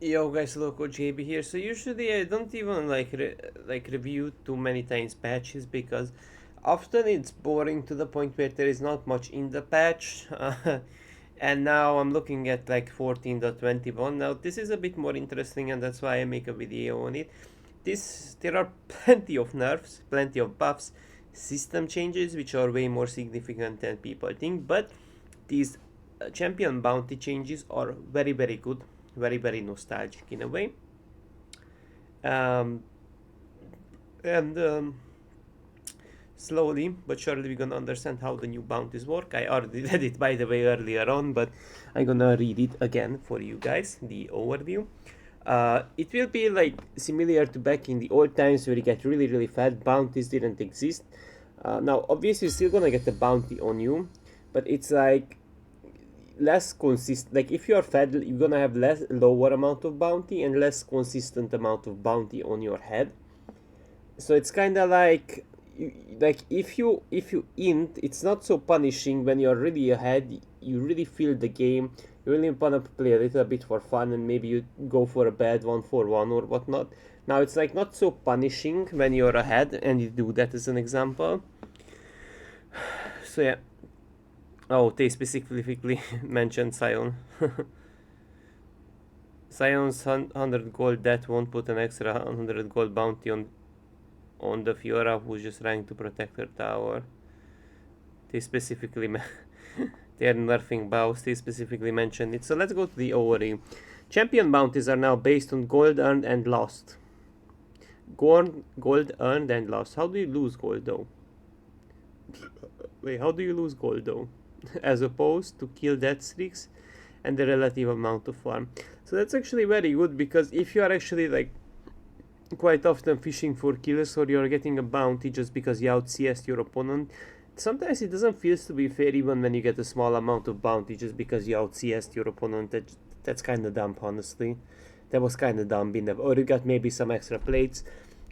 Yo guys, Loco JB here. So usually I don't even like review too many times patches because often it's boring to the point where there is not much in the patch. And now I'm looking at like 14.21. Now this is a bit more interesting and that's why I make a video on it. There are plenty of nerfs, plenty of buffs, system changes which are way more significant than people think, but these champion bounty changes are very good, very nostalgic in a way. Um, and slowly but surely we're gonna understand how the new bounties work. I already read it by the way earlier on, but I'm gonna read it again for you guys, the overview. It will be like similar to back in the old times where you get really fat. Bounties didn't exist. Now obviously you're still gonna get a bounty on you, but it's like less consistent. Like if you are fed, you're gonna have less lower amount of bounty and less consistent amount of bounty on your head. So it's kind of like if you int, it's not so punishing when you're really ahead. You really feel the game. You really wanna play a little bit for fun and maybe you go for a bad 1-for-1 or whatnot. Now it's like not so punishing when you're ahead and you do that as an example. So yeah. Oh, they specifically mentioned Sion. Sion's 100 gold that won't put an extra 100 gold bounty on the Fiora who's just trying to protect her tower. They specifically they are nerfing bows. They specifically mentioned it. So let's go to the overview. Champion bounties are now based on gold earned and lost. Gold earned and lost. How do you lose gold though? Wait, how do you lose gold though? As opposed to kill death streaks and the relative amount of farm. So that's actually very good because if you are actually like quite often fishing for kills or you're getting a bounty just because you out CS your opponent, sometimes it doesn't feel to be fair even when you get a small amount of bounty just because you out CS your opponent. That's kind of dumb, honestly. That was kind of dumb, or you got maybe some extra plates.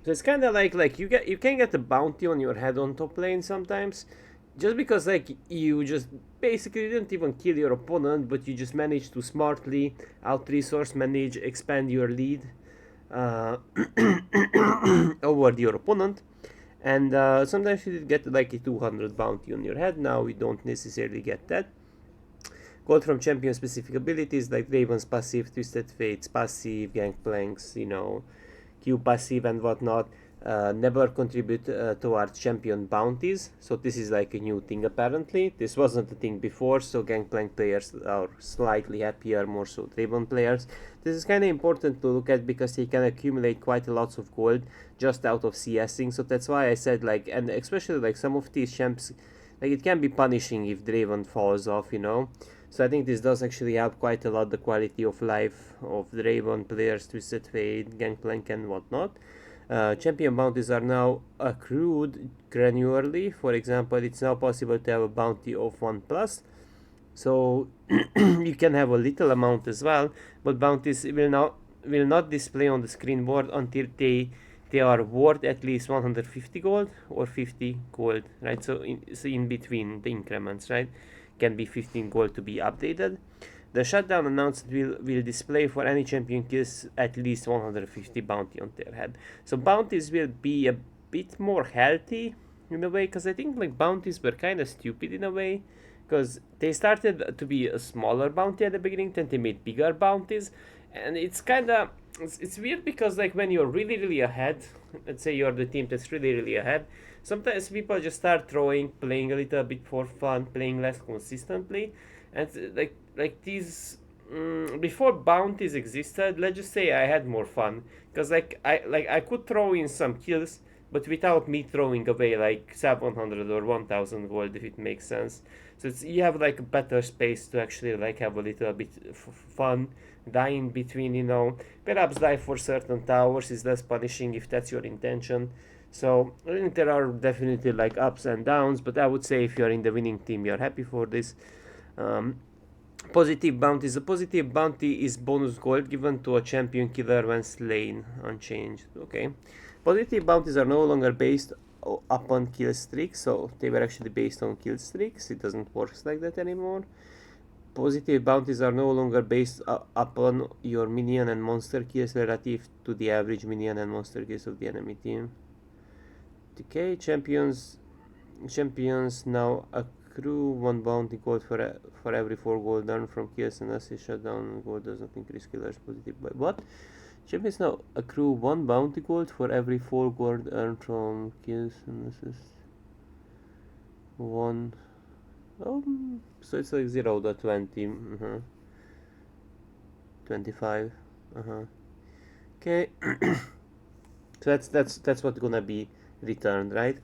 So it's kind of like you can get a bounty on your head on top lane sometimes, just because like you just basically didn't even kill your opponent, but you just managed to smartly out resource manage, expand your lead uh, over your opponent. And sometimes you get like a 200 bounty on your head. Now we don't necessarily get that. Gold from champion specific abilities like Raven's passive, Twisted Fates passive, Gangplank's, Q passive and whatnot. Never contribute towards champion bounties. So this is like a new thing apparently. This wasn't a thing before, so Gangplank players are slightly happier, more so Draven players. This is kind of important to look at because he can accumulate quite a lots of gold just out of CSing. So that's why I said like, and especially like some of these champs, like it can be punishing if Draven falls off. So I think this does actually help quite a lot the quality of life of Draven players, Twisted Fate, Gangplank and whatnot. Champion bounties are now accrued granularly. For example, it's now possible to have a bounty of 1 plus. So you can have a little amount as well, but bounties will not display on the screen board until they are worth at least 150 gold or 50 gold, right? So in between the increments, right? Can be 15 gold to be updated. The shutdown announced will display for any champion kills at least 150 bounty on their head. So bounties will be a bit more healthy in a way, because I think like bounties were kind of stupid in a way, because they started to be a smaller bounty at the beginning, then they made bigger bounties, and it's weird because like when you're really ahead, let's say you're the team that's really ahead, sometimes people just start playing a little bit for fun, playing less consistently, and like these before bounties existed, let's just say I had more fun because I could throw in some kills but without me throwing away like 700 or 1000 gold, if it makes sense. So you have like a better space to actually like have a little bit fun, die in between. Perhaps die for certain towers is less punishing if that's your intention. So I think there are definitely like ups and downs, but I would say if you're in the winning team, you're happy for this. um, Positive bounties. A positive bounty is bonus gold given to a champion killer when slain, unchanged. Okay. Positive bounties are no longer based upon kill streaks, so they were actually based on kill streaks. It doesn't work like that anymore. Positive bounties are no longer based upon your minion and monster kills relative to the average minion and monster kills of the enemy team. Okay, champions now accrue 1 bounty gold for every 4 gold earned from kills and assists. Shutdown gold does not increase killers positive by what? Champions now accrue 1 bounty gold for every 4 gold earned from kills and assists. 1. So it's like 0 to 20. 25. Okay. So that's what's gonna be returned, right?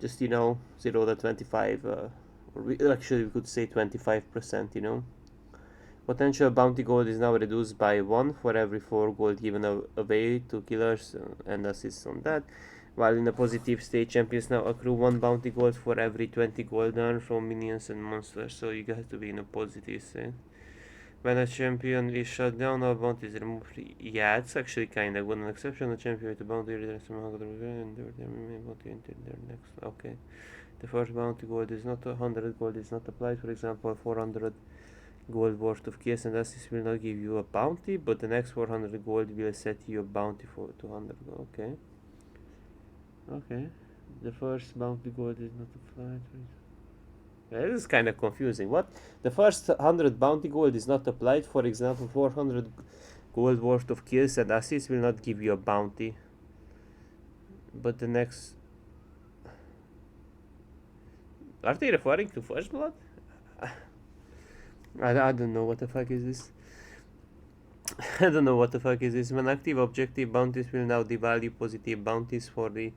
Just 0 to 25, or we could say 25%. Potential bounty gold is now reduced by 1 for every 4 gold given away to killers and assists on that. While in a positive state, champions now accrue 1 bounty gold for every 20 gold earned from minions and monsters, so you got to be in a positive state. When a champion is shut down, all bounties removed. Yeah, it's actually kinda good. An exceptional champion with a bounty returns from and their main bounty into their next. Okay. The first bounty gold is not 100 gold is not applied. For example, 400 gold worth of kills and assists will not give you a bounty, but the next 400 gold will set you a bounty for 200 gold. Okay. Okay. The first bounty gold is not applied. This is kind of confusing. What? The first 100 bounty gold is not applied. For example, 400 gold worth of kills and assists will not give you a bounty. But the next... Are they referring to First Blood? I don't know what the fuck is this. I don't know what the fuck is this. When active objective bounties will now devalue positive bounties for the...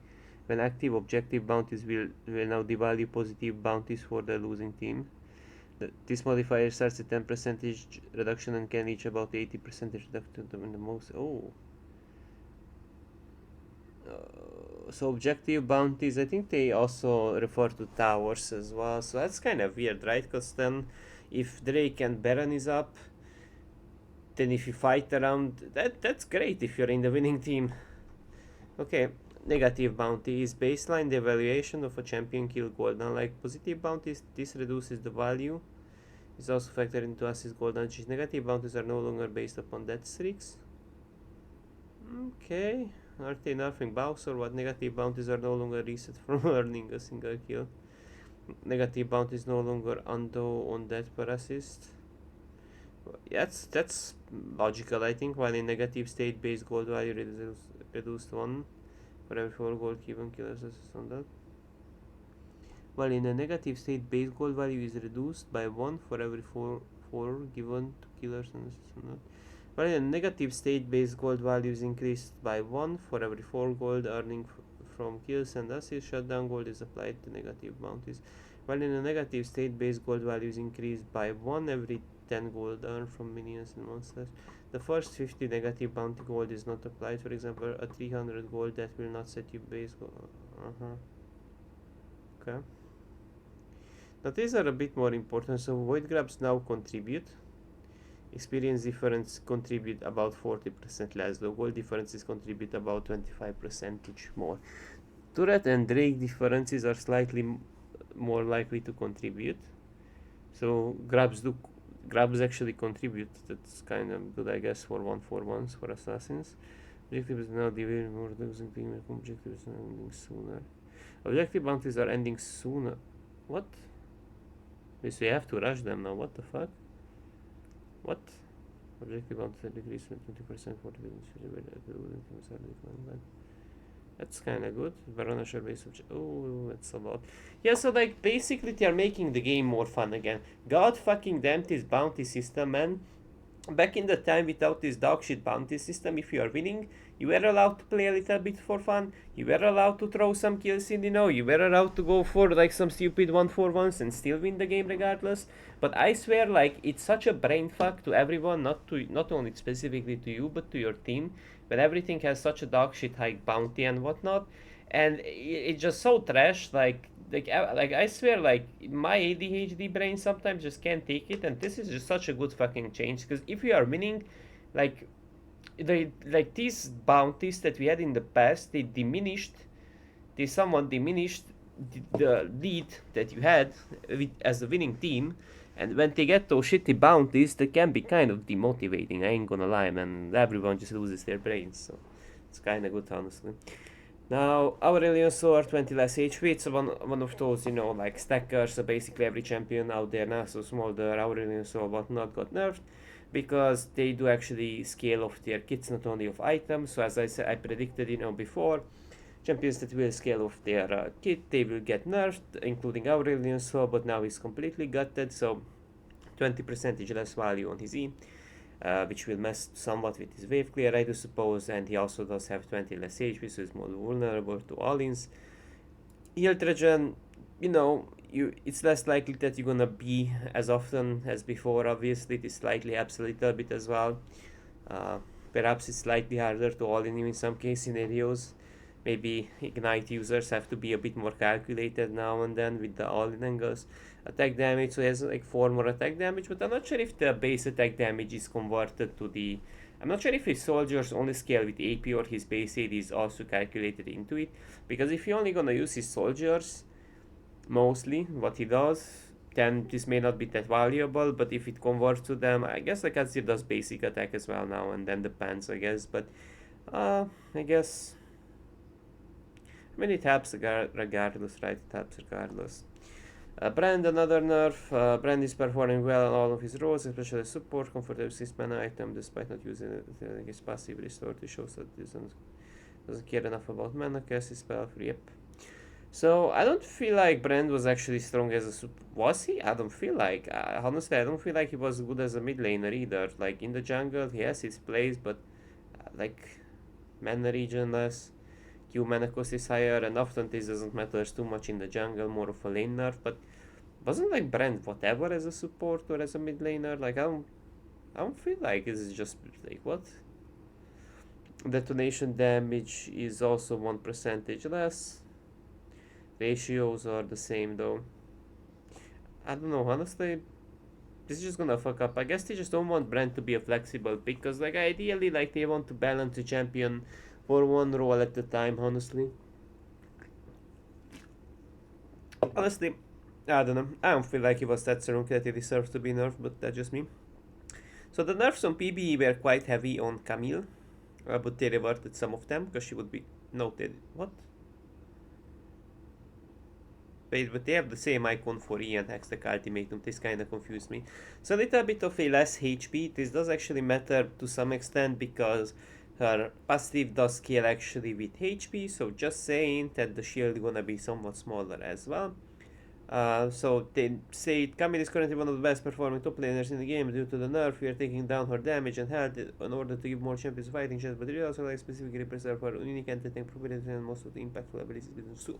When active objective bounties will now devalue positive bounties for the losing team. This modifier starts at 10% reduction and can reach about 80% reduction in the most. So objective bounties, I think they also refer to towers as well. So that's kind of weird, right? Because then if Drake and Baron is up, then if you fight around, that's great if you're in the winning team. Okay. Negative bounty is baseline the evaluation of a champion kill gold. Unlike positive bounties, this reduces the value. It's also factored into assist gold. Negative bounties are no longer based upon death streaks. Okay. Are they nerfing bugs or what? Negative bounties are no longer reset from earning a single kill. Negative bounties no longer undo on death per assist. Yeah, that's logical, I think. While in negative state, base gold value reduced 1. For every 4 gold given killers assist on that. While in a negative state, base gold value is reduced by 1 for every 4 given to killers and assist on that. While in a negative state, base gold value is increased by 1 for every 4 gold earning from kills and assists. Shutdown gold is applied to negative bounties. While in a negative state, base gold value is increased by 1 every 10 gold earned from minions and monsters. The first 50 negative bounty gold is not applied. For example, a 300 gold that will not set you base gold. Okay. Now these are a bit more important. So void grabs now contribute. Experience difference contribute about 40% less. The gold differences contribute about 25% more. Turret and Drake differences are slightly more likely to contribute. So grabs actually contribute. That's kind of good, I guess, for 1-4-1s for assassins. Objective is now divided more losing team. Objective is now ending sooner. Objective bounties are ending sooner. What? So you have to rush them now. What the fuck? What? Objective bounties are decreased by 20% for the losing teams are declining. That's kind of good. Verona share base oh, that's a lot. Yeah, so like basically they are making the game more fun again. God fucking damn this bounty system, man. Back in the time without this dogshit bounty system, if you are winning, you were allowed to play a little bit for fun. You were allowed to throw some kills in, you were allowed to go for like some stupid 1-4-1s and still win the game regardless. But I swear, like, it's such a brain fuck to everyone, not only specifically to you, but to your team, when everything has such a dogshit high bounty and whatnot. And it's just so trash, like I swear, like, my ADHD brain sometimes just can't take it, and this is just such a good fucking change, because if you are winning, like, these bounties that we had in the past, they somewhat diminished the lead that you had as a winning team, And when they get those shitty bounties, they can be kind of demotivating, I ain't gonna lie, man. Everyone just loses their brains, so it's kinda good, honestly. Now, Aurelion Sword, 20 less HP, it's one of those, like stackers, so basically every champion out there, Nasus, Smolder, Aurelion Sword, whatnot, got nerfed, because they do actually scale off their kits, not only of items, so as I said, I predicted, before, champions that will scale off their kit, they will get nerfed, including Aurelion Sword, but now he's completely gutted, so 20% less value on his E, which will mess somewhat with his wave clear, I do suppose, and he also does have 20 less HP, so he's more vulnerable to all-ins. Heal regen, it's less likely that you're gonna be as often as before, obviously, it slightly helps a little bit as well. Perhaps it's slightly harder to all-in you in some case scenarios. Maybe Ignite users have to be a bit more calculated now and then with the all-in angles. Attack damage, so he has like 4 more attack damage, but I'm not sure if the base attack damage is converted to the... I'm not sure if his soldiers only scale with AP or his base AD is also calculated into it, because if you're only gonna use his soldiers, mostly, what he does, then this may not be that valuable, but if it converts to them, I guess the Katsir does basic attack as well now, and then depends, I guess, but I guess... I mean, it helps regardless, right? It helps regardless. Brand, another nerf. Brand is performing well on all of his roles, especially support, comfortable 6 mana item, despite not using it. His passive restore to shows that he doesn't care enough about mana, cast his spell free. Yep. So I don't feel like Brand was actually strong as a support. Was he? I don't feel like. Honestly, I don't feel like he was good as a mid laner either. Like in the jungle, he has his place, but like mana regen less. Q mana cost is higher, and often this doesn't matter too much in the jungle, more of a lane nerf, but wasn't like Brand whatever as a support or as a mid laner? Like I don't feel like it's just like what? Detonation damage is also 1% less. Ratios are the same though. I don't know, honestly, this is just gonna fuck up. I guess they just don't want Brand to be a flexible pick, because like ideally like they want to balance the champion for one role at a time, honestly. Honestly, I don't know. I don't feel like he was that strong that he deserves to be nerfed, but that's just me. So the nerfs on PBE were quite heavy on Camille, but they reverted some of them because she would be noted. What? Wait, but they have the same icon for Ian Hextech Ultimatum. This kinda confused me. So a little bit of a less HP. This does actually matter to some extent because her passive does scale actually with HP, so just saying that the shield gonna be somewhat smaller as well. So they say Camille is currently one of the best performing top laners in the game due to the nerf. We are taking down her damage and health in order to give more champions fighting chance, but we also like specifically preserve her unique entity properties and most of the impactful abilities within Su.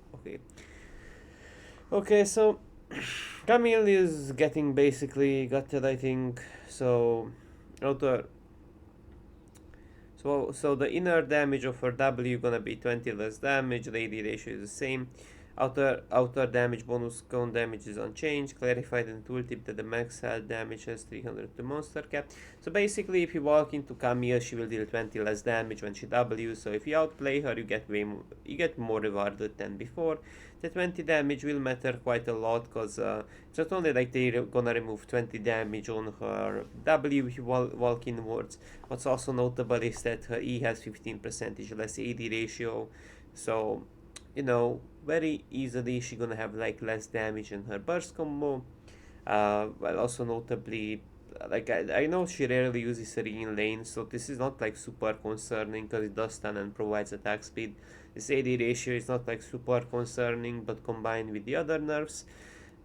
Okay, so Camille is getting basically gutted, I think. So outer so the inner damage of her W gonna be 20 less damage, the AD ratio is the same. Outer damage bonus cone damage is unchanged. Clarified in tooltip that the max health damage has 300 to monster cap. So basically if you walk into Camille, she will deal 20 less damage when she W, so if you outplay her you get more rewarded than before. The 20 damage will matter quite a lot because it's not only like they're gonna remove 20 damage on her W if you walk inwards. What's also notable is that her E has 15% less AD ratio, so very easily she's gonna have like less damage in her burst combo. Well, also notably, like I know she rarely uses her in lane, so this is not like super concerning because it does stun and provides attack speed. This AD ratio is not like super concerning, but combined with the other nerfs,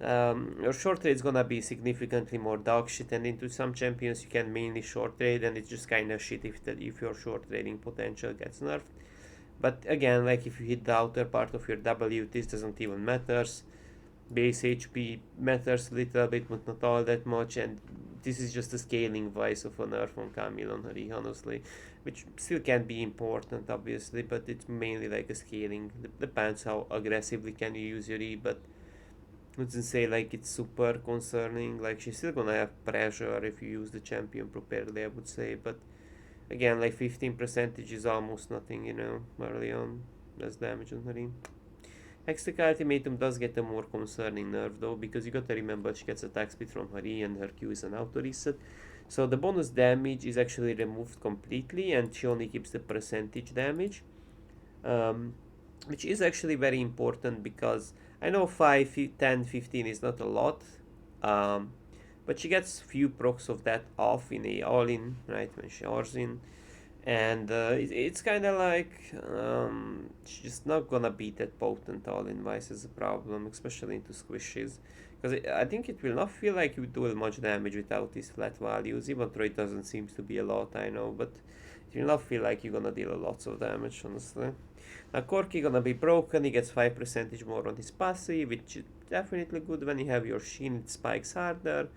your short trade is gonna be significantly more dog shit, and into some champions you can mainly short trade, and it's just kind of shit if your short trading potential gets nerfed. But again, like if you hit the outer part of your W, this doesn't even matters. Base HP matters a little bit, but not all that much, and this is just a scaling vice of a nerf on Camille on Hari, honestly, which still can be important, obviously, but it's mainly like a scaling. Depends how aggressively can you use your E, but I wouldn't say like it's super concerning. Like she's still gonna have pressure if you use the champion properly, I would say, but again, like 15% is almost nothing, early on. Less damage on Harim. Hextech Ultimatum does get a more concerning nerf though, because you gotta remember she gets attack speed from her E and her Q is an auto reset. So the bonus damage is actually removed completely and she only keeps the percentage damage. Um, which is actually very important because I know 5, 10, 15 is not a lot, um, but she gets few procs of that off in a all-in, right, when she Orzin, and it's kind of like she's just not gonna be that potent all-in wise is a problem, especially into squishes, because I think it will not feel like you do much damage without these flat values, even though it doesn't seem to be a lot, I know, but it will not feel like you're gonna deal lots of damage, honestly. Now Corki gonna be broken, he gets 5% more on his passive, which is definitely good when you have your Sheen, it spikes harder,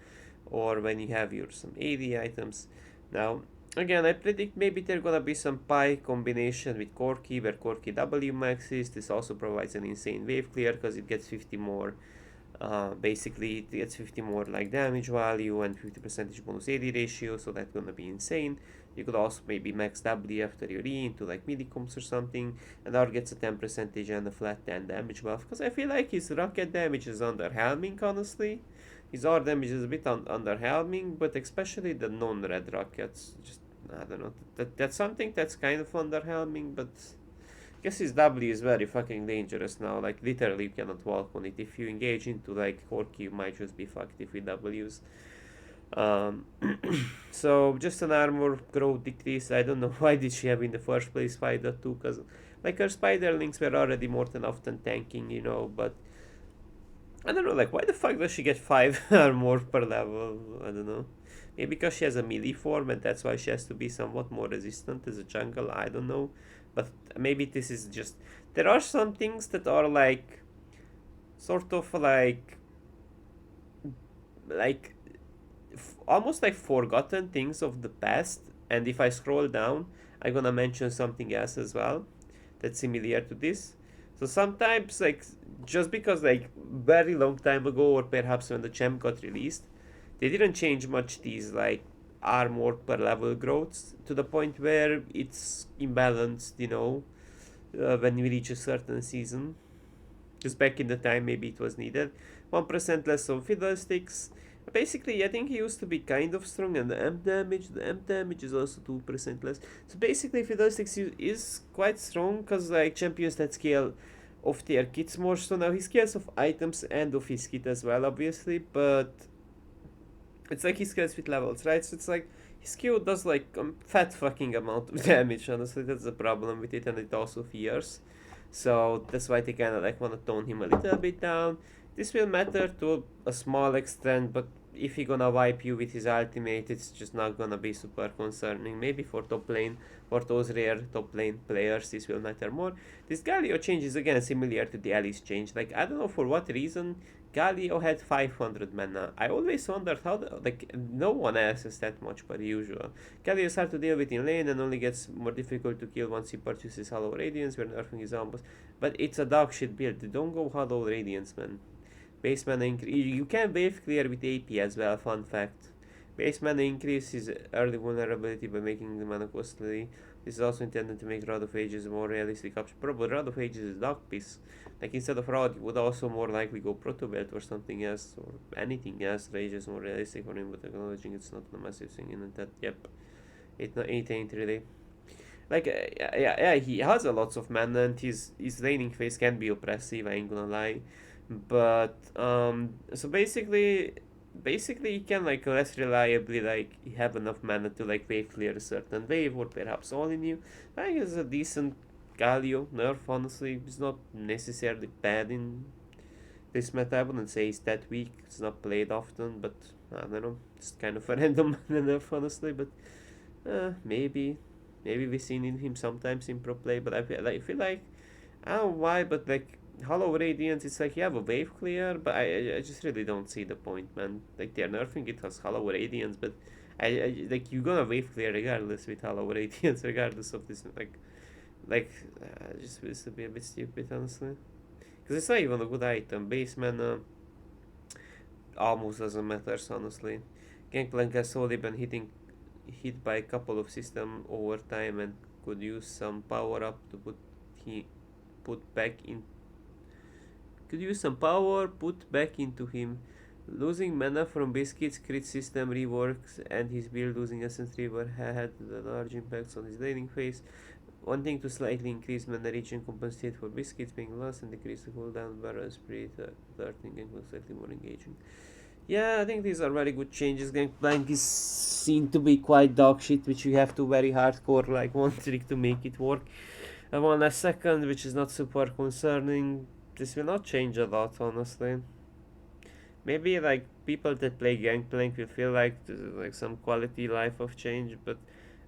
or when you have your some AD items. Now, again, I predict maybe there gonna be some Pi combination with Corki, where Corki W maxes. This also provides an insane wave clear, because it gets 50 more, basically it gets 50 more like damage value and 50% bonus AD ratio, so that's gonna be insane. You could also maybe max W after your E into like Midicums or something, and R gets a 10% and a flat 10 damage buff, because I feel like his rocket damage is underwhelming, honestly. His R damage is a bit underwhelming, but especially the non-red rockets, just, I don't know, that's something that's kind of underwhelming, but I guess his W is very fucking dangerous now, like literally you cannot walk on it. If you engage into like Corki, you might just be fucked if he Ws. Um, so just an armor growth decrease. I don't know why did she have in the first place 5.2, because like her spiderlings were already more than often tanking, you know, but I don't know, like why the fuck does she get 5 armor per level? I don't know. Maybe because she has a melee form and that's why she has to be somewhat more resistant as a jungle, I don't know. But maybe this is just, there are some things that are like sort of like almost like forgotten things of the past, and if I scroll down I'm gonna mention something else as well that's similar to this. So sometimes like just because like very long time ago, or perhaps when the champ got released, they didn't change much these like armor per level growths to the point where it's imbalanced, you know, when we reach a certain season. Just back in the time, maybe it was needed. 1% less on Fiddlesticks. Basically, I think he used to be kind of strong, and the amp damage is also 2% less. So basically, Fiddlesticks is quite strong, because like champions that scale of their kits more, so now he scales of items and of his kit as well, obviously, but it's like he scales with levels, right? So it's like his Q does like a fat fucking amount of damage, honestly, that's the problem with it, and it also fears. So that's why they kind of like want to tone him a little bit down. This will matter to a small extent, but if he gonna wipe you with his ultimate, it's just not gonna be super concerning. Maybe for top lane, for those rare top lane players, this will matter more. This Galio change is again similar to the Alice change. Like, I don't know for what reason Galio had 500 mana. I always wondered how, like, no one else has that much per usual. Galio is hard to deal with in lane and only gets more difficult to kill once he purchases Hollow Radiance, where nerfing his almost. But it's a dog shit build. Don't go Hollow Radiance, man. Base mana increase. You can wave clear with AP as well, fun fact. Base mana increases early vulnerability by making the mana costly. This is also intended to make Rod of Ages a more realistic option. Probably Rod of Ages is Dark Piece. Like instead of Rod, you would also more likely go Proto Belt or something else, or anything else. Rage is more realistic for him, but acknowledging it's not a massive thing in that. Yep, it ain't really. Like yeah, he has a lots of mana and his laning phase can be oppressive. I ain't gonna lie, but so basically you can like less reliably like have enough mana to like wave clear a certain wave or perhaps all in you. I think it's a decent Galio nerf. Honestly, it's not necessarily bad in this meta. I wouldn't say it's that weak. It's not played often, but I don't know. It's kind of a random nerf, honestly. But maybe we've seen in him sometimes in pro play. But I feel like I don't know why, but like Hollow Radiance, it's like you have a wave clear, but I just really don't see the point, man. Like they're nerfing it as Hollow Radiance, but I like you're gonna wave clear regardless with Hollow Radiance, regardless of this just feels to be a bit stupid, honestly. Because it's not even a good item. Base mana almost doesn't matter, honestly. Gangplank has only been hit by a couple of system over time and could use some power up to he put back in Could use some power put back into him. Losing mana from Biscuit's crit system reworks and his build losing Essence Reaver had large impacts on his laning phase. Wanting to slightly increase mana reach and compensate for Biscuits being lost and decrease the cooldown, Barrel Spirit, darting and slightly more engaging. Yeah, I think these are very good changes. Gangplank is seen to be quite dog shit, which you have to very hardcore like one trick to make it work. And one last second, which is not super concerning. This will not change a lot, honestly. Maybe like people that play Gangplank will feel like like some quality life of change, but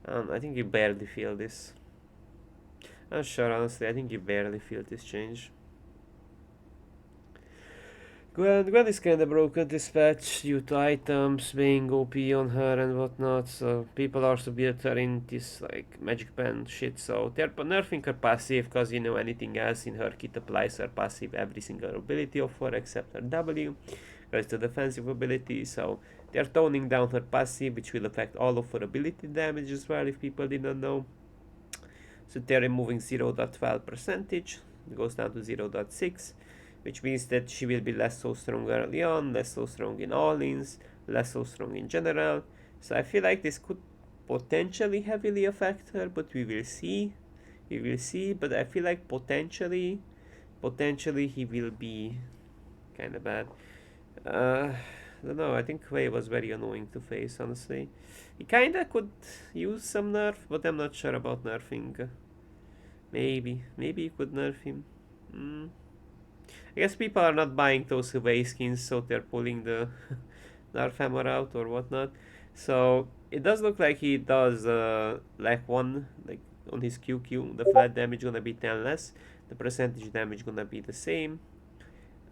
I think you barely feel this. I'm sure, honestly, I think you barely feel this change. Gwen is kinda broken this patch due to items being OP on her and whatnot, so people also built her in this like magic pen shit, so they're nerfing her passive cause you know anything else in her kit applies her passive every single ability of her except her W, cause it's a defensive ability, so they're toning down her passive which will affect all of her ability damage as well if people didn't know. So they're removing 0.12 percentage, it goes down to 0.6, which means that she will be less so strong early on, less so strong in all-ins, less so strong in general. So I feel like this could potentially heavily affect her, but we will see. We will see, but I feel like potentially he will be kind of bad. I don't know, I think Wei was very annoying to face, honestly. He kinda could use some nerf, but I'm not sure about nerfing. Maybe you could nerf him. I guess people are not buying those Wei skins, so they're pulling the nerf hammer out or whatnot. So it does look like he does like one, like on his QQ, the flat damage gonna be 10 less, the percentage damage gonna be the same.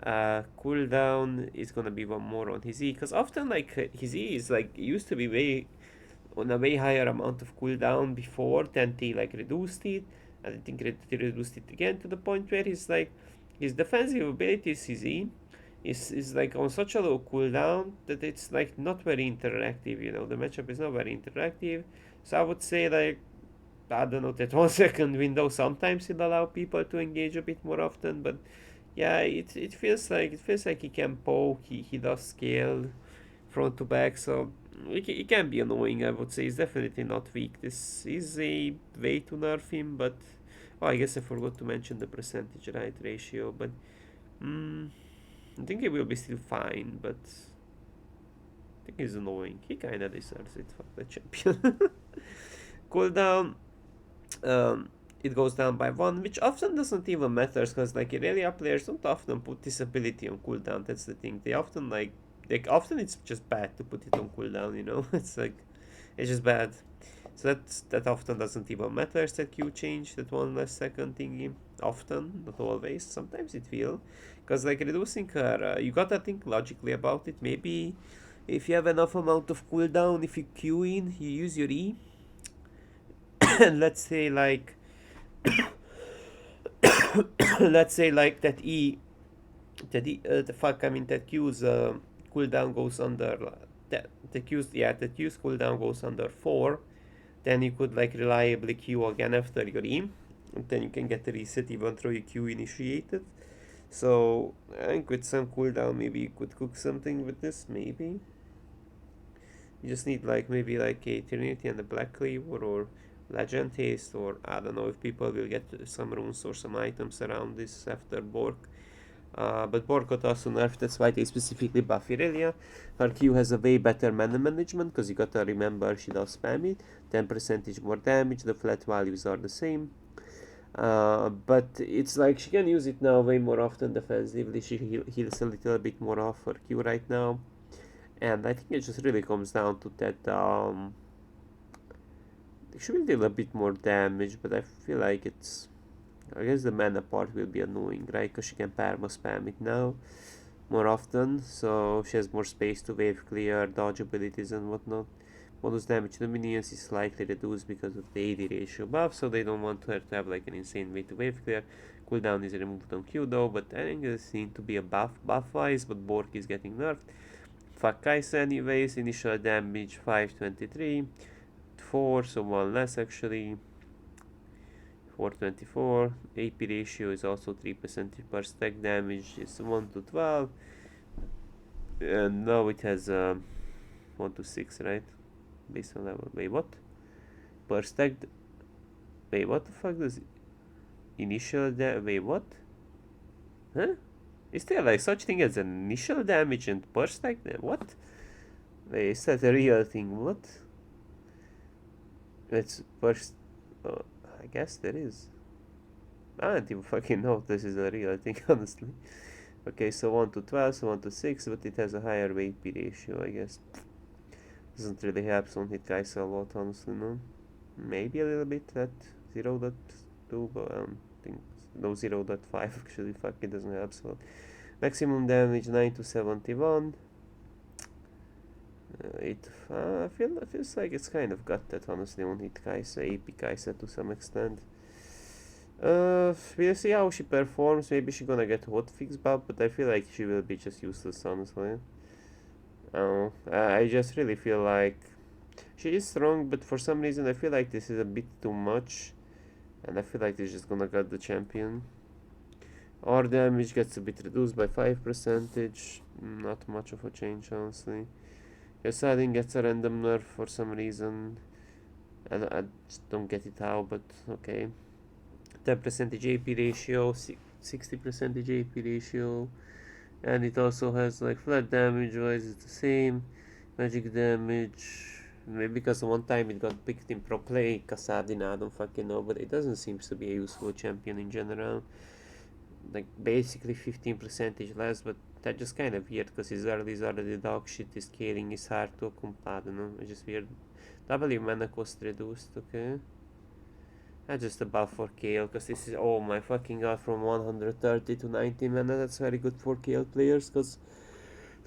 Cooldown is gonna be one more on his E, because often like his E is like used to be way on a way higher amount of cooldown before, then they like reduced it, and I think they reduced it again to the point where he's like his defensive abilities, his E, is like on such a low cooldown that it's like not very interactive, you know, the matchup is not very interactive. So I would say like I don't know, that 1 second window sometimes it allow people to engage a bit more often, but yeah, it feels like he can poke, he does scale front to back, so it can be annoying. I would say it's definitely not weak. This is a way to nerf him, but oh, I guess I forgot to mention the percentage right ratio, but I think he will be still fine, but I think he's annoying. He kinda deserves it. Fuck the champion. Cooldown. It goes down by 1, which often doesn't even matter, because like Irelia players don't often put this ability on cooldown. That's the thing. They often often it's just bad to put it on cooldown, you know. It's like it's just bad. So that often doesn't even matter, that Q change, that 1 less second thingy. Often, not always. Sometimes it will, because like reducing her, you gotta think logically about it. Maybe if you have enough amount of cooldown, if you Q in, you use your E, and let's say like let's say like that Q's cooldown goes under that Q's cooldown goes under 4, then you could like reliably Q again after your E, and then you can get the reset even though your Q initiated. So I think with some cooldown maybe you could cook something with this, maybe. You just need like maybe like a Trinity and a Black Cleaver or Legend Haste, or I don't know if people will get some runes or some items around this after Bork. But Bork got also nerfed, that's why they specifically buff Irelia. Her Q has a way better mana management, because you gotta remember she does spam it. 10% more damage, the flat values are the same. But it's like she can use it now way more often defensively. She heals a little bit more off her Q right now. And I think it just really comes down to that she will deal a bit more damage, but I feel like I guess the mana part will be annoying, right? Because she can perma spam it now more often, so she has more space to wave clear, dodge abilities and whatnot. Bonus damage to the minions is slightly reduced because of the AD ratio buff, so they don't want her to have like an insane way to wave clear. Cooldown is removed on Q though, but I think it seems to be a buff wise, but Bork is getting nerfed. Fuck Kai'Sa anyways, initial damage 523. 4, so 1 less actually. 424. AP ratio is also 3% per stack. Damage is 1 to 12. And now it has 1 to 6, right? Based on level. Wait, what? Per stack. Wait, what the fuck does initial wait, what? Huh? Is there like such thing as initial damage and per stack? What? Wait, is that a real thing? What? It's first. Uh, I guess there is. I don't even fucking know if this is a real thing, honestly. Okay, so 1 to 12, so 1 to 6, but it has a higher AP ratio, I guess. Doesn't really help on hit guys a lot, honestly, no? Maybe a little bit at 0.2, but I don't think. No, 0.5 actually, fuck, it doesn't help so. Maximum damage 9 to 71. Feels like it's kind of got that, honestly, on hit Kai'Sa, AP Kai'Sa to some extent. We'll see how she performs. Maybe she's gonna get hotfix buff, but I feel like she will be just useless, honestly. I just really feel like she is strong, but for some reason I feel like this is a bit too much, and I feel like they're just gonna get the champion. Our damage gets a bit reduced by 5%. Not much of a change, honestly. Yosadin gets a random nerf for some reason. I just don't get it how, but okay. 10% AP ratio, 60% AP ratio, and it also has like flat damage wise it's the same. Magic damage, maybe because one time it got picked in pro play. Casadina, I don't fucking know, but it doesn't seem to be a useful champion in general. Like basically 15% less, but that's just kind of weird because his early is already dog shit. His scaling is hard to compare, I don't know, it's just weird. W mana cost reduced, okay. That's just a buff for KL, because this is, oh my fucking god, from 130 to 90 mana. That's very good for KL players, because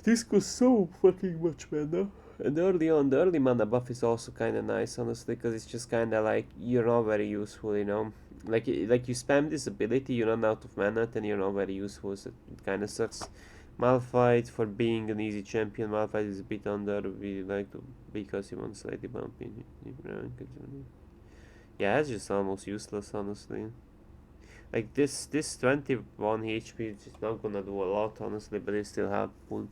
this costs so fucking much mana. And early on, the early mana buff is also kind of nice, honestly, because it's just kind of like, you're not very useful, you know. Like you spam this ability, you run out of mana, then you're not very useful, so it kind of sucks. Malphite, for being an easy champion, Malphite is a bit under, we like to, because he wants slightly bump in rank. Yeah, it's just almost useless, honestly. Like this 21 HP is not gonna do a lot, honestly, but it's still helpful.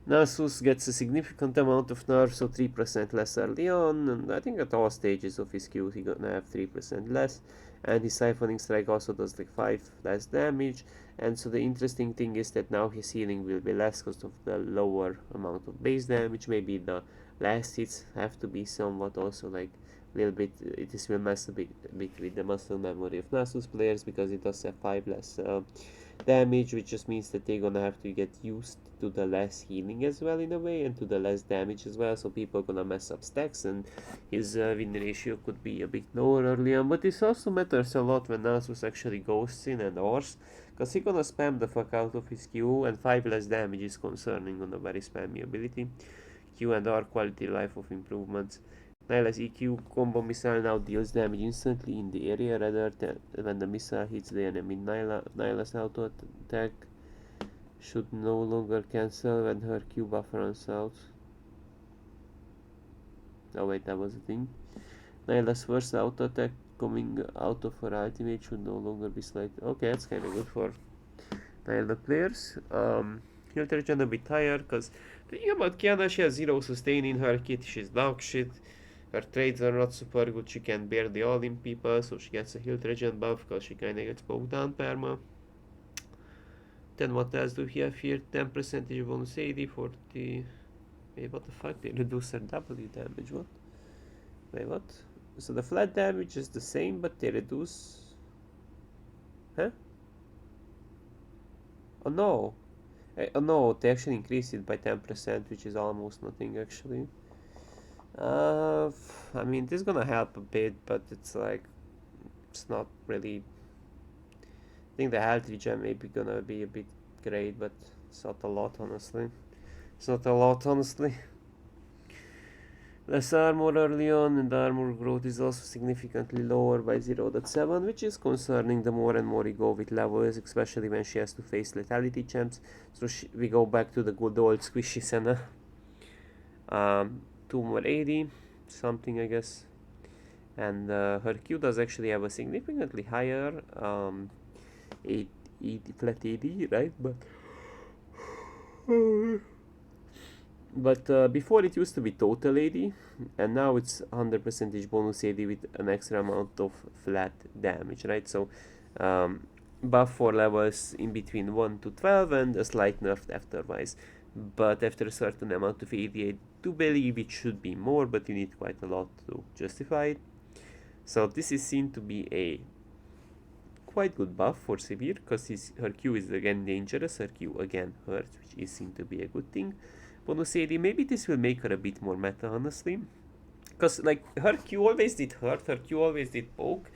Nasus gets a significant amount of nerfs, so 3% less early on, and I think at all stages of his Q he's gonna have 3% less. And his Siphoning Strike also does like 5 less damage. And so the interesting thing is that now his healing will be less because of the lower amount of base damage. Maybe the last hits have to be somewhat also like little bit, it will mess a bit with the muscle memory of Nasus players, because it does have 5 less damage, which just means that they're gonna have to get used to the less healing as well in a way, and to the less damage as well, so people are gonna mess up stacks, and his win ratio could be a bit lower early on. But this also matters a lot when Nasus actually ghosts in and ors, because he's gonna spam the fuck out of his Q, and 5 less damage is concerning on a very spammy ability. Q and R quality life of improvements. Nihilus EQ combo missile now deals damage instantly in the area rather than when the missile hits the enemy. Nihilus auto attack should no longer cancel when her Q buff runs out. Oh wait, that was a thing. Nihilus first auto attack coming out of her ultimate should no longer be slight. Okay, that's kinda good for Nihilus players. Heal regen a bit higher, because the thing about Kiana, she has 0 sustain in her kit, she's dog shit. Her trades are not super good, she can barely all-in people, so she gets a heal regen buff because she kinda gets poked down perma. Then what else do we have here? 10% bonus AD, 40... Wait, what the fuck? They reduce her W damage, what? Wait, what? So the flat damage is the same, but they reduce... Huh? Oh no! Oh no, they actually increase it by 10%, which is almost nothing actually. I mean, this is gonna help a bit, but it's like, it's not really. I think the health regen may be gonna be a bit great, but it's not a lot, honestly. It's not a lot, honestly. Less armor early on, and the armor growth is also significantly lower by 0.7, which is concerning the more and more you go with levels, especially when she has to face lethality champs. So we go back to the good old squishy Senna. 2 more 80, something I guess. And her Q does actually have a significantly higher 8 flat AD, right? But before it used to be total AD, and now it's 100% bonus AD with an extra amount of flat damage, right? So buff for levels in between 1 to 12 and a slight nerf afterwise. But after a certain amount of AD, I do believe it should be more, but you need quite a lot to justify it. So this is seen to be a quite good buff for Severe, because her Q is again dangerous, her Q again hurts, which is seen to be a good thing. Bonus AD, maybe this will make her a bit more meta, honestly. Because like her Q always did hurt, her Q always did poke,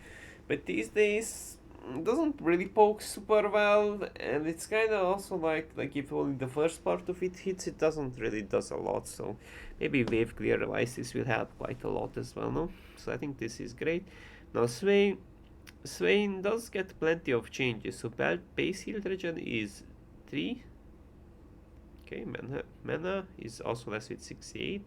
but these days doesn't really poke super well, and it's kind of also like if only the first part of it hits, it doesn't really does a lot. So maybe wave clear devices will help quite a lot as well, no? So I think this is great. Now Swain does get plenty of changes. So base heal regen is 3. Okay, mana is also less with 68.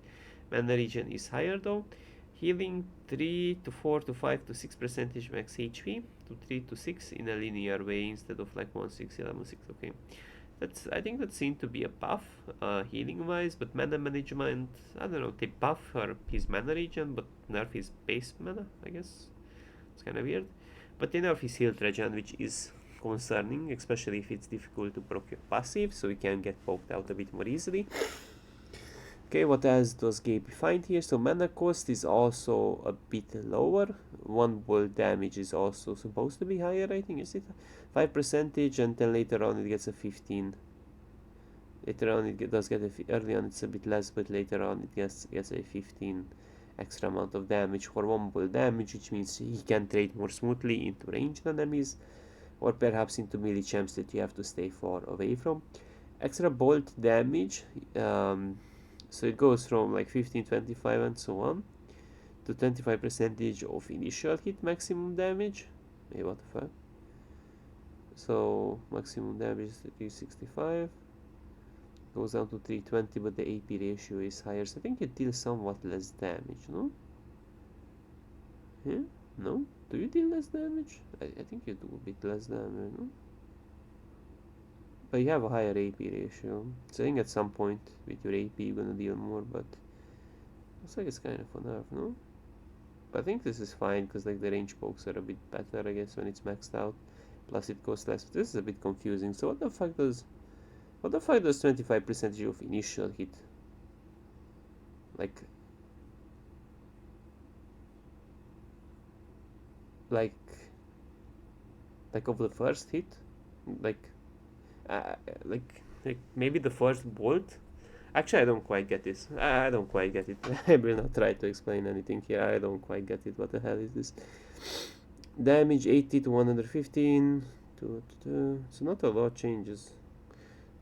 Mana regen is higher though. Healing 3 to 4 to 5 to 6% max HP to 3 to 6 in a linear way instead of like 1 6 11 6. Okay, I think that seemed to be a buff healing wise, but mana management, I don't know, they buff his mana regen but nerf his base mana, I guess. It's kind of weird. But they nerf his heal regen, which is concerning, especially if it's difficult to procure passive, so you can get poked out a bit more easily. Okay, what else does Gaby find here? So mana cost is also a bit lower. 1 bolt damage is also supposed to be higher, I think, is it? 5%, and then later on it gets a 15. Later on it does get early on it's a bit less, but later on it gets a 15 extra amount of damage for 1 bolt damage, which means he can trade more smoothly into ranged enemies, or perhaps into melee champs that you have to stay far away from. Extra bolt damage, so it goes from like 15, 25 and so on to 25% of initial hit maximum damage. Hey, what the fuck? So maximum damage is 365, goes down to 320, but the AP ratio is higher, so I think it deals somewhat less damage, no? Yeah? No? Do you deal less damage? I think you do a bit less damage, no? But you have a higher AP ratio, so I think at some point with your AP you're gonna deal more, but looks like it's kind of a nerf, no? But I think this is fine, because like the range pokes are a bit better, I guess, when it's maxed out. Plus it costs less. This is a bit confusing. So what the fuck does 25% of initial hit? Like of the first hit? Like maybe the first bolt? Actually, I don't quite get this. I don't quite get it. I will not try to explain anything here. I don't quite get it. What the hell is this? Damage 80 to 115. So not a lot changes.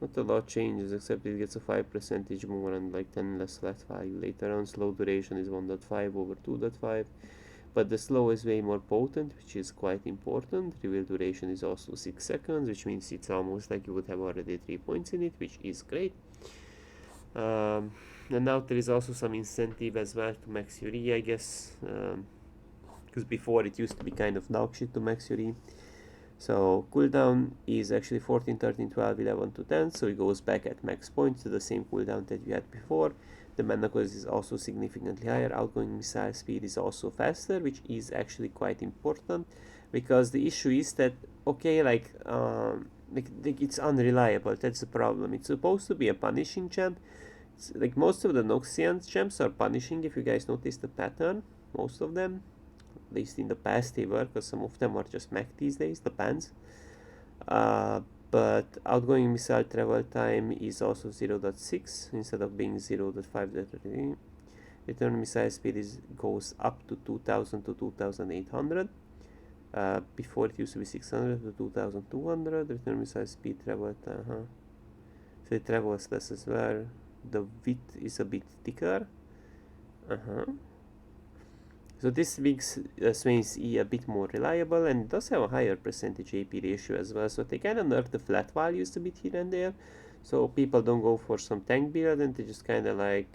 Not a lot changes, except it gets a 5% more and like 10 less flat value later on. Slow duration is 1.5 over 2.5. But the slow is way more potent, which is quite important. Reveal duration is also 6 seconds, which means it's almost like you would have already 3 points in it, which is great. And now there is also some incentive as well to max your E, I guess, because before it used to be kind of dog shit to max your E. So cooldown is actually 14, 13, 12, 11 to 10, so it goes back at max points to the same cooldown that you had before. The mana cost is also significantly higher. Outgoing missile speed is also faster, which is actually quite important, because the issue is that, okay, like it's unreliable. That's the problem. It's supposed to be a punishing champ. It's like most of the Noxian champs are punishing, if you guys notice the pattern. Most of them, at least in the past they were, because some of them are just mech these days, depends. But outgoing missile travel time is also 0.6 instead of being 0.5. Return missile speed goes up to 2000 to 2800. Before it used to be 600 to 2200. Return missile speed travel time, so it travels less as well. The width is a bit thicker. So this makes Swain's E a bit more reliable, and it does have a higher percentage AP ratio as well, so they kind of nerf the flat values a bit here and there, so people don't go for some tank build, and they just kind of like,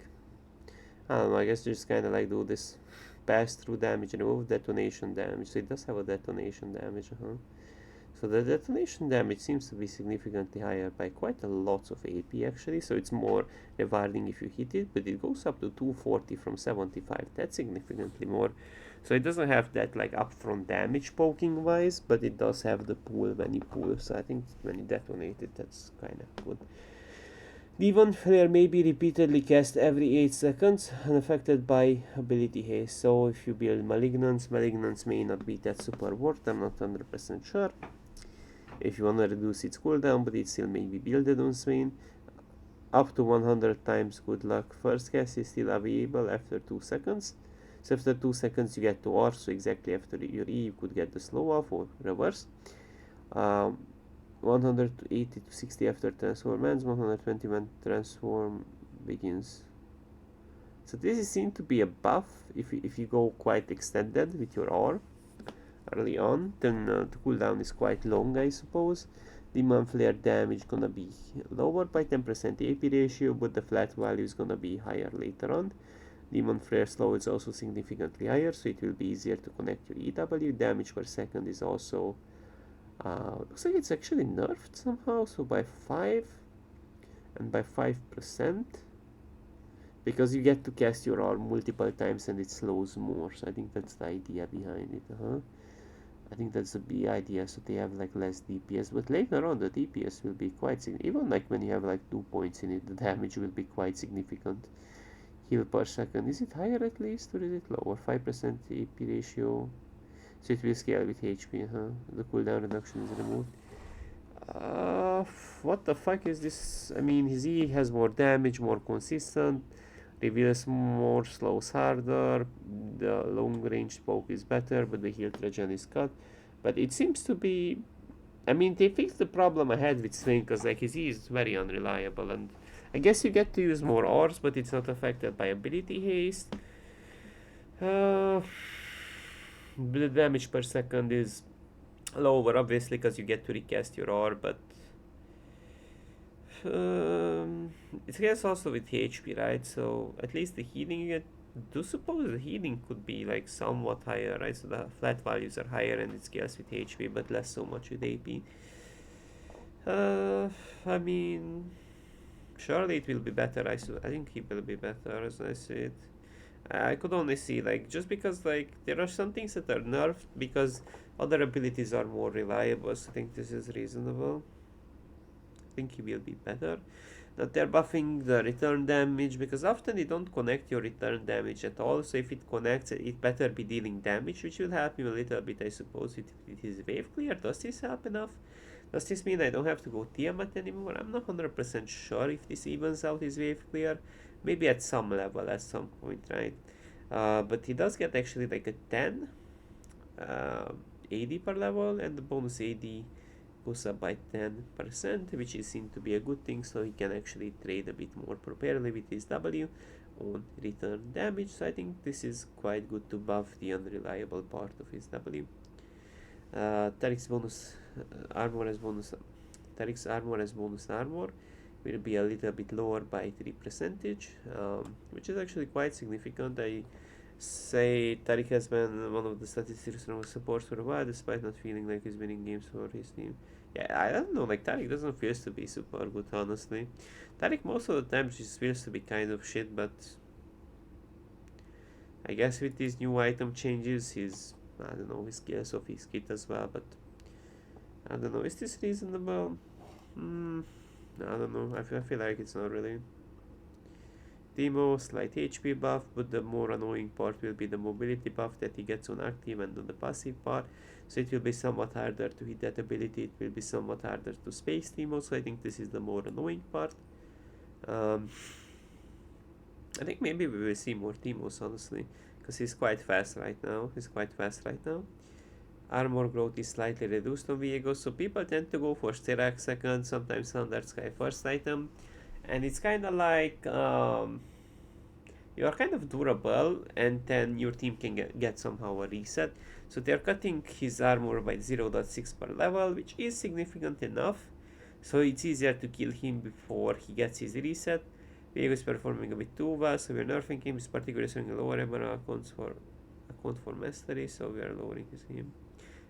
I don't know, I guess they just kind of like do this pass-through damage and remove detonation damage. So it does have a detonation damage, So the detonation damage seems to be significantly higher by quite a lot of AP actually, so it's more rewarding if you hit it, but it goes up to 240 from 75. That's significantly more. So it doesn't have that like upfront damage poking wise, but it does have the pull when you pull. So I think when you detonate it, that's kind of good. Demon Flare may be repeatedly cast every 8 seconds, unaffected by ability haste. So if you build Malignance, Malignance may not be that super worth, I'm not 100% sure. If you wanna reduce its cooldown, but it still may be builded on Swain. Up to 100 times good luck. First cast is still available after 2 seconds. So after 2 seconds you get to R, so exactly after your E you could get the slow off or reverse. 180 to 60 after transform ends, 120 when transform begins. So this is seen to be a buff if you go quite extended with your R early on, then the cooldown is quite long, I suppose. Demon Flare damage gonna be lower by 10% AP ratio, but the flat value is gonna be higher later on. Demon Flare slow is also significantly higher, so it will be easier to connect your EW. Damage per second is also looks like it's actually nerfed somehow, so by 5 and by 5%, because you get to cast your arm multiple times and it slows more. So I think that's the idea behind it. I think that's the idea, so they have like less DPS, but later on the DPS will be quite significant. Even like when you have like 2 points in it, the damage will be quite significant. Heal per second, is it higher at least, or is it lower? 5% AP ratio, so it will scale with HP, The cooldown reduction is removed. What the fuck is this? I mean, his E has more damage, more consistent, reveals more, slows harder, the long range poke is better, but the heal regen is cut. But it seems to be, I mean, they fixed the problem I had with Swain, because like his E is very unreliable, and I guess you get to use more ores, but it's not affected by ability haste. The damage per second is lower, obviously, because you get to recast your ore, but it has also with HP, right? So at least the healing you get, do suppose the healing could be like somewhat higher, right? So the flat values are higher and it scales with HP, but less so much with AP. I mean, surely it will be better. I think it will be better, as I said. I could only see like just because like there are some things that are nerfed because other abilities are more reliable. So I think this is reasonable. I think he will be better. That they're buffing the return damage, because often you don't connect your return damage at all. So if it connects, it better be dealing damage, which will help me a little bit, I suppose. It is wave clear. Does this help enough? Does this mean I don't have to go Tiamat anymore? I'm not 100% sure if this evens out his wave clear. Maybe at some level, at some point, right? But he does get actually like a 10 AD per level, and the bonus AD goes up by 10%, which is seen to be a good thing, so he can actually trade a bit more properly with his W on return damage. So I think this is quite good to buff the unreliable part of his W. Tarik's bonus armor as bonus. Tarik's armor as bonus armor will be a little bit lower by 3%, which is actually quite significant. I say Tarik has been one of the statistics from support for a while, despite not feeling like he's winning games for his team. Yeah, I don't know, like Tarik doesn't feel to be super good, honestly. Tarik most of the time just feels to be kind of shit, but I guess with these new item changes, I don't know, his skills of his kit as well, but I don't know, is this reasonable? I don't know, I feel like it's not really. Demo, slight HP buff, but the more annoying part will be the mobility buff that he gets on active and on the passive part. So it will be somewhat harder to hit that ability, it will be somewhat harder to space Teemo, so I think this is the more annoying part. I think maybe we will see more Teemos, honestly, because he's quite fast right now. Armor growth is slightly reduced on Viego, so people tend to go for Sterak second, sometimes Standard Sky first item. And it's kind of like you are kind of durable, and then your team can get somehow a reset. So they're cutting his armor by 0.6 per level, which is significant enough. So it's easier to kill him before he gets his reset. Viego is performing a bit too well, so we're nerfing him. He's particularly showing lower MR accounts for account for mastery, so we are lowering his him.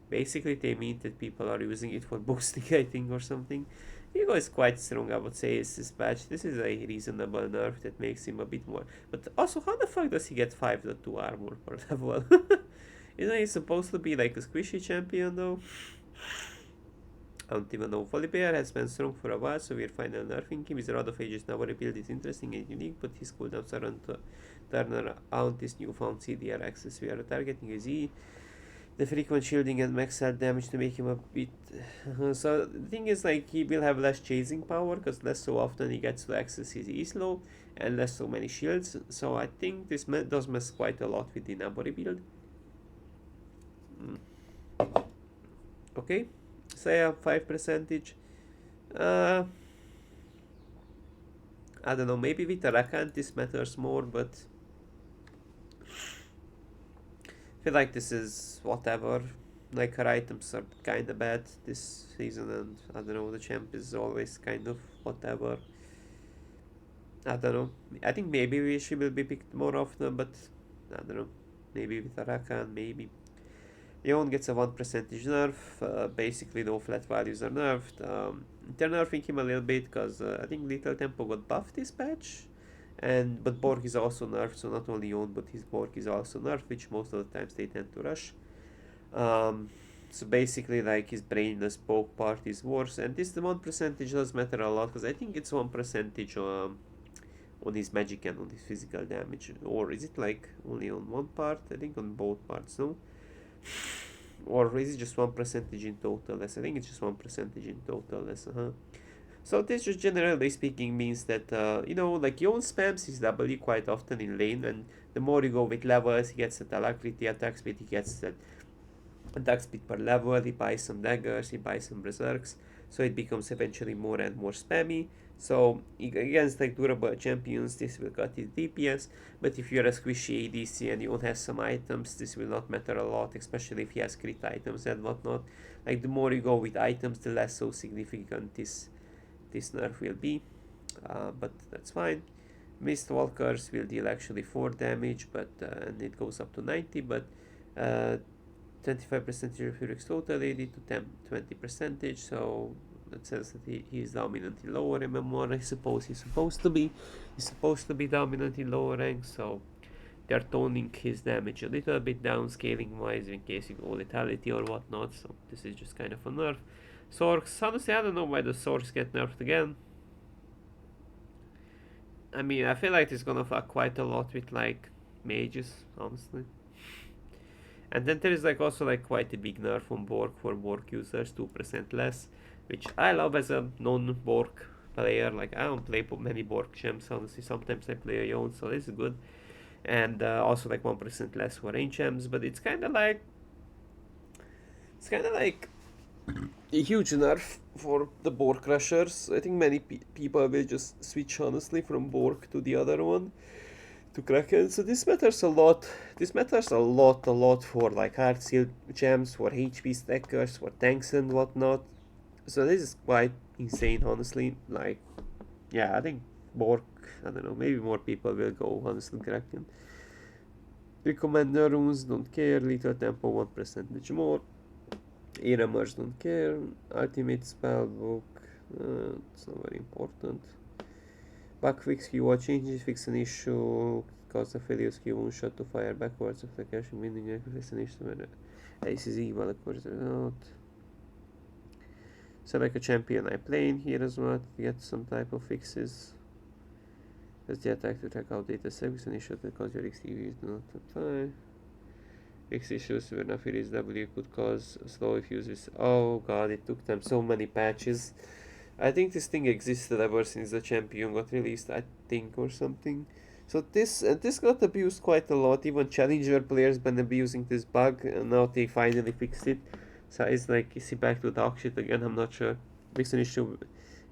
Basically, they mean that people are using it for boosting, I think, or something. Ego is quite strong, I would say, is this patch. This is a reasonable nerf that makes him a bit more. But also, how the fuck does he get 5.2 armor per level? Isn't he supposed to be like a squishy champion, though? I don't even know. Volibear has been strong for a while, so we're finally nerfing him. His Rod of Ages now rebuild is interesting and unique, but his cooldowns aren't turn around this newfound CDR access. We are targeting his E, the frequent shielding and max health damage to make him a bit. So the thing is, like, he will have less chasing power because less so often he gets to access his E slow and less so many shields. So I think this does mess quite a lot with the Nabori build. Okay, so yeah, 5%. I don't know, maybe with Rakan this matters more, but I feel like this is whatever. Like, her items are kinda bad this season, and I don't know, the champ is always kind of whatever. I don't know. I think maybe she will be picked more often, but I don't know. Maybe with Rakan, maybe. Yon gets a 1% nerf, basically no flat values are nerfed. They're nerfing him a little bit because I think Little Tempo got buffed this patch, but Borg is also nerfed, so not only Yon but his Borg is also nerfed, which most of the times they tend to rush. So basically, like, his brainless poke part is worse, and this 1% does matter a lot because I think it's 1% on his magic and on his physical damage, or is it like only on one part? I think on both parts, no? Or is it just 1% in total less? I think it's just 1% in total less. So this just generally speaking means that like, Yon spams his W quite often in lane, and the more you go with levels, he gets that alacrity attack speed, he gets that attack speed per level, he buys some daggers, he buys some berserks, so it becomes eventually more and more spammy. So against like durable champions, this will cut his DPS, but if you're a squishy ADC and you don't have some items, this will not matter a lot, especially if he has crit items and whatnot. Like, the more you go with items, the less so significant this nerf will be, but that's fine. Mistwalkers will deal actually 4 damage, but and it goes up to 90, but 25% of your total AD to 20%, so that says that he is dominant in lower MMR. I suppose he's supposed to be dominant in lower rank, so they're toning his damage a little bit down scaling wise in case you go lethality or whatnot, so this is just kind of a nerf. Sorks, honestly, I don't know why the Sorks get nerfed again. I mean, I feel like it's gonna fuck quite a lot with like mages, honestly. And then there is like also like quite a big nerf on Borg for Borg users, 2% less, which I love as a non-Borg player. Like, I don't play many Borg champs, honestly. Sometimes I play a Yon, so this is good. And also like 1% less for range champs, but it's kind of like a huge nerf for the Borg crushers. I think many people will just switch honestly from Borg to the other one, to Kraken. So this matters a lot. This matters a lot for like hard seal gems, for HP stackers, for tanks and whatnot. So this is quite insane, honestly. Like, yeah, I think Borg, I don't know, maybe more people will go honestly Kraken. Recommender runes, don't care. Little tempo, 1% more. Era merge, don't care. Ultimate spellbook, it's not very important. Bug fix keyword changes, fix an issue, cause a failure skill one shot to fire backwards after caching winning, fix an issue where ace is equal according to the note. Select a champion I play in here as well to get some type of fixes. As the attack to track out data set, fix an issue that cause your XTV is not apply. Fix issues where Nafiri's W could cause slow if used with. Oh god, it took them so many patches. I think this thing existed ever since the champion got released, I think, or something. So this got abused quite a lot. Even challenger players been abusing this bug, and now they finally fixed it. So it's like, is he back to dog shit again? I'm not sure. Fix an issue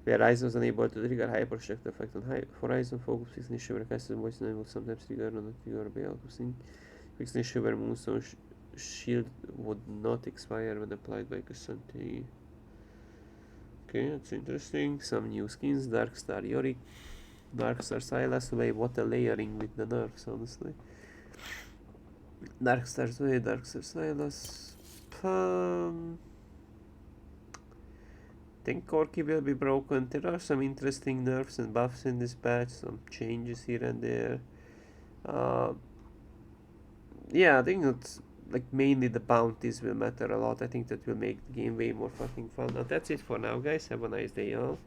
where Ryzen was unable to trigger hyper project effect on Horizon Focus. Fix an issue where custom voice will sometimes trigger on a trigger by out of sync. Fix an issue where Moonstone shield would not expire when applied by Cassante. Okay, that's interesting. Some new skins. Darkstar Yorick, Darkstar Silas. Wait, what a layering with the nerfs, honestly. Darkstar Zoe, Darkstar Silas. Think Corki will be broken. There are some interesting nerfs and buffs in this patch, some changes here and there. Yeah, I think that's like mainly the bounties will matter a lot. I think that will make the game way more fucking fun. Now that's it for now, guys. Have a nice day, y'all.